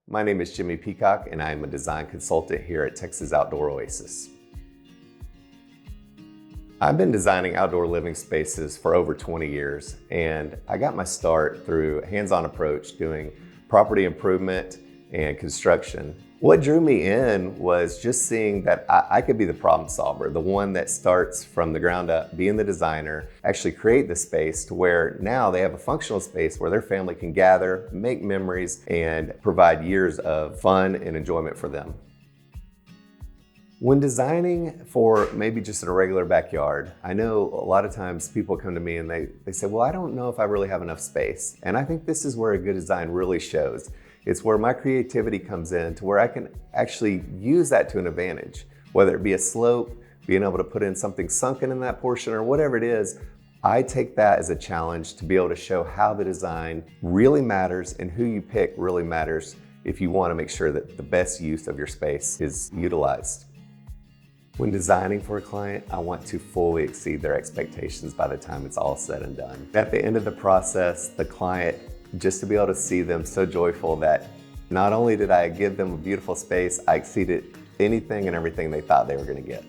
My name is Jimmy Peacock and I am a design consultant here at Texas Outdoor Oasis. I've been designing outdoor living spaces for over 20 years, and I got my start through a hands-on approach doing property improvement and construction. What drew me in was just seeing that I could be the problem solver, the one that starts from the ground up, being the designer, actually create the space to where now they have a functional space where their family can gather, make memories, and provide years of fun and enjoyment for them. When designing for maybe just in a regular backyard, I know a lot of times people come to me and they say, well, I don't know if I really have enough space. And I think this is where a good design really shows. It's where my creativity comes in to where I can actually use that to an advantage, whether it be a slope, being able to put in something sunken in that portion or whatever it is. I take that as a challenge to be able to show how the design really matters and who you pick really matters if you want to make sure that the best use of your space is utilized. When designing for a client, I want to fully exceed their expectations by the time it's all said and done. At the end of the process, the client, just to be able to see them so joyful that not only did I give them a beautiful space, I exceeded anything and everything they thought they were going to get.